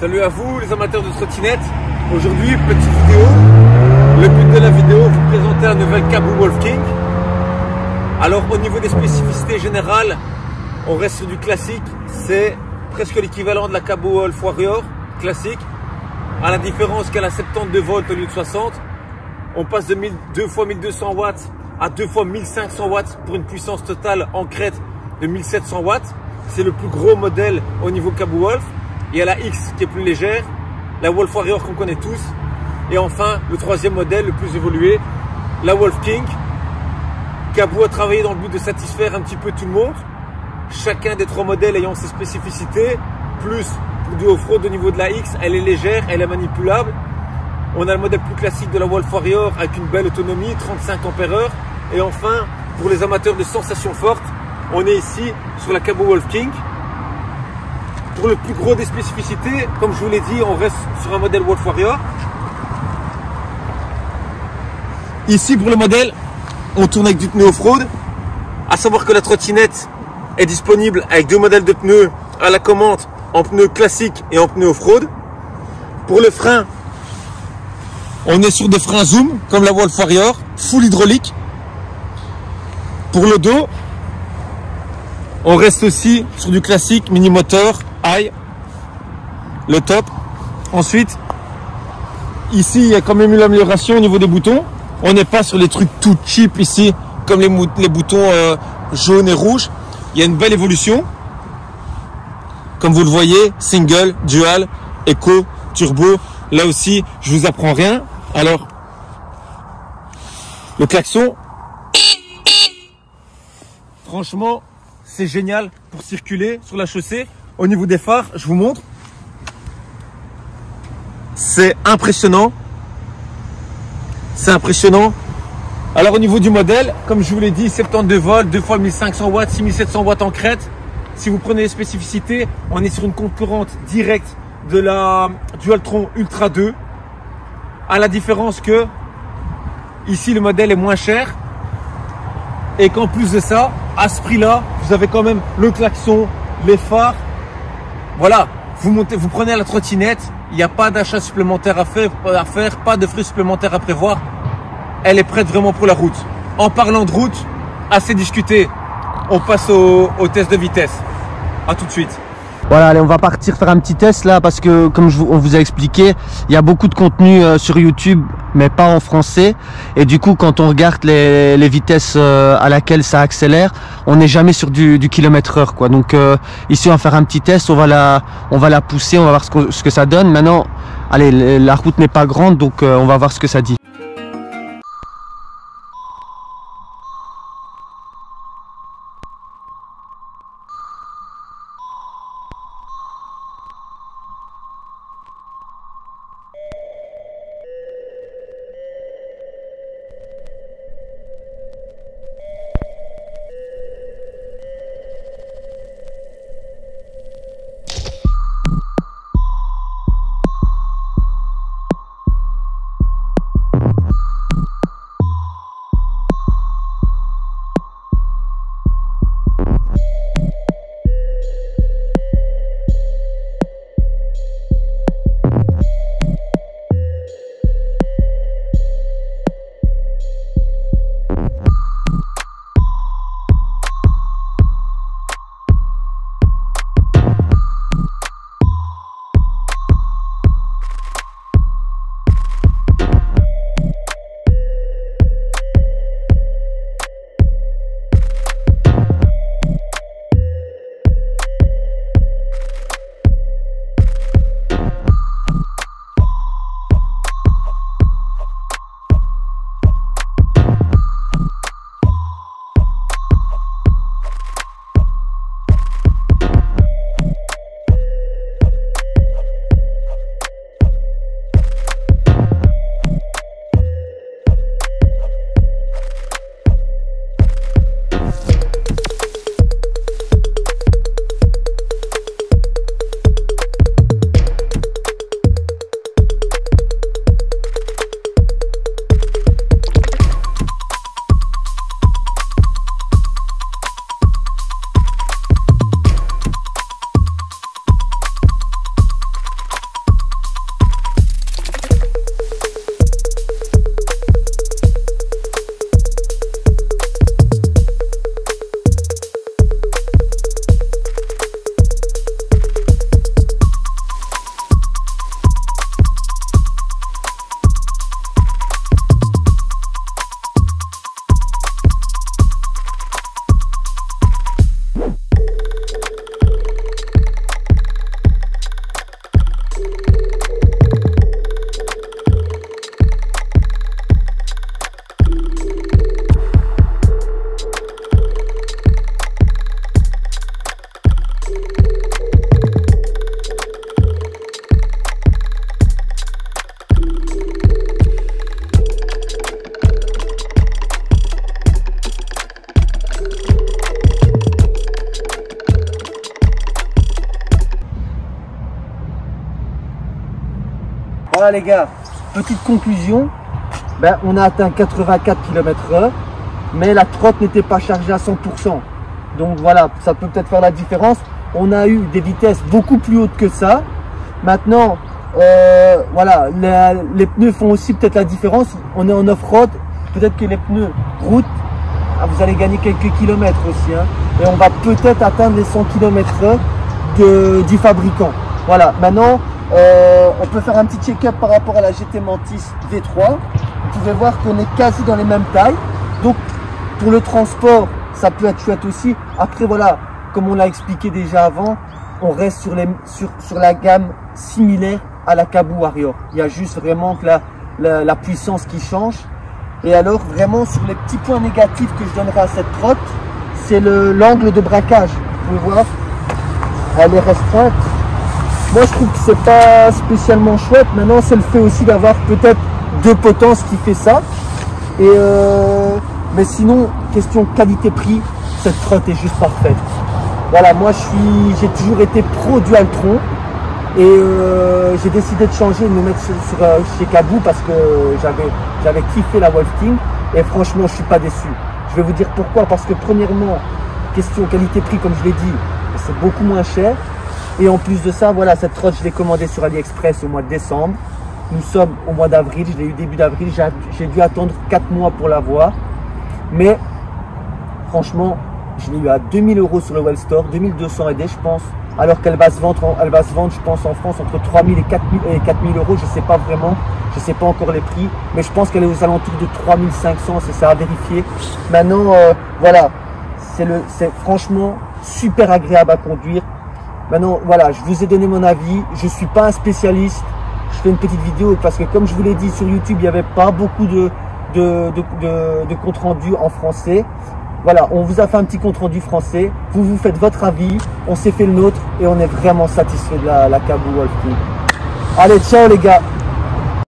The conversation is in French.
Salut à vous les amateurs de trottinette. Aujourd'hui, petite vidéo. Le but de la vidéo, vous présenter un nouvel Cabot Wolf King. Alors au niveau des spécificités générales, on reste sur du classique. C'est presque l'équivalent de la Cabot Wolf Warrior classique. À la différence qu'elle a 72 volts au lieu de 60. On passe de 2 x 1200 watts à 2 x 1500 watts pour une puissance totale en crête de 1700 watts. C'est le plus gros modèle au niveau Cabot Wolf. Il y a la X qui est plus légère, la Wolf Warrior qu'on connaît tous. Et enfin, le troisième modèle, le plus évolué, la Wolf King. Cabot a travaillé dans le but de satisfaire un petit peu tout le monde. Chacun des trois modèles ayant ses spécificités. Plus pour du off-road au niveau de la X, elle est légère, elle est manipulable. On a le modèle plus classique de la Wolf Warrior avec une belle autonomie, 35 ampères-heure. Et enfin, pour les amateurs de sensations fortes, on est ici sur la Cabot Wolf King. Pour le plus gros des spécificités, comme je vous l'ai dit, on reste sur un modèle Wolf Warrior. Ici, pour le modèle, on tourne avec du pneu off-road. À savoir que la trottinette est disponible avec deux modèles de pneus à la commande, en pneu classique et en pneu off-road. Pour le frein, on est sur des freins Zoom, comme la Wolf Warrior, full hydraulique. Pour le dos, on reste aussi sur du classique, mini moteur, high, le top. Ensuite, ici, il y a quand même eu l'amélioration au niveau des boutons. On n'est pas sur les trucs tout cheap ici, comme les boutons jaunes et rouges. Il y a une belle évolution. Comme vous le voyez, single, dual, eco, turbo. Là aussi, je vous apprends rien. Alors, le klaxon, franchement, c'est génial pour circuler sur la chaussée. Au niveau des phares, je vous montre. C'est impressionnant. C'est impressionnant. Alors au niveau du modèle, comme je vous l'ai dit, 72 volts, 2 x 1500 watts, 6700 watts en crête. Si vous prenez les spécificités, on est sur une concurrente directe de la Dualtron Ultra 2. À la différence que ici le modèle est moins cher. Et qu'en plus de ça, à ce prix-là, vous avez quand même le klaxon, les phares. Voilà, vous prenez la trottinette, il n'y a pas d'achat supplémentaire à faire, pas de frais supplémentaires à prévoir. Elle est prête vraiment pour la route. En parlant de route, assez discuté. On passe au test de vitesse. À tout de suite. Voilà, allez, on va partir faire un petit test là parce que comme on vous a expliqué, il y a beaucoup de contenu sur YouTube mais pas en français et du coup quand on regarde les vitesses à laquelle ça accélère, on n'est jamais sur du kilomètre-heure quoi. Donc ici on va faire un petit test, on va la pousser, on va voir ce que ça donne. Maintenant, allez, la route n'est pas grande donc on va voir ce que ça dit. voilà les gars, petite conclusion, ben, on a atteint 84 km/h, mais la trotte n'était pas chargée à 100%. Donc voilà, ça peut peut-être faire la différence. On a eu des vitesses beaucoup plus hautes que ça. Maintenant, voilà, les pneus font aussi peut-être la différence. On est en off-road, peut-être que les pneus route, vous allez gagner quelques kilomètres aussi, hein, et on va peut-être atteindre les 100 km/h du fabricant. Voilà, maintenant on peut faire un petit check-up par rapport à la GT Mantis V3. Vous pouvez voir qu'on est quasi dans les mêmes tailles, donc pour le transport ça peut être chouette aussi. Après voilà, comme on l'a expliqué déjà avant, on reste sur la gamme similaire à la Kabu Warrior. Il y a juste vraiment que la puissance qui change. Et alors vraiment sur les petits points négatifs que je donnerai à cette trotte, c'est l'angle de braquage. Vous pouvez voir, elle est restreinte. Moi je trouve que c'est pas spécialement chouette. Maintenant c'est le fait aussi d'avoir peut-être deux potences qui fait ça. Et mais sinon, question qualité-prix, cette trotte est juste parfaite. Voilà, moi j'ai toujours été pro Dualtron. Et j'ai décidé de changer, de me mettre chez Kabu parce que j'avais kiffé la Wolf King et franchement je suis pas déçu. Je vais vous dire pourquoi, parce que premièrement, question qualité-prix comme je l'ai dit, c'est beaucoup moins cher. Et en plus de ça, voilà, cette trotte je l'ai commandée sur AliExpress au mois de décembre. Nous sommes au mois d'avril, je l'ai eu début d'avril, j'ai dû attendre 4 mois pour l'avoir. Mais franchement, je l'ai eu à 2000 € sur le Well Store, 2200 aidés je pense. Alors qu'elle va se vendre, je pense, en France entre 3000 et 4000 €. Je sais pas vraiment, je sais pas encore les prix, mais je pense qu'elle est aux alentours de 3500, c'est ça à vérifier. Maintenant, voilà, c'est franchement super agréable à conduire. Maintenant, voilà, je vous ai donné mon avis. Je suis pas un spécialiste. Je fais une petite vidéo parce que, comme je vous l'ai dit sur YouTube, il n'y avait pas beaucoup de compte rendu en français. Voilà, on vous a fait un petit compte rendu français, vous faites votre avis, on s'est fait le nôtre et on est vraiment satisfait de la Kabu Wolf King. Allez, ciao les gars!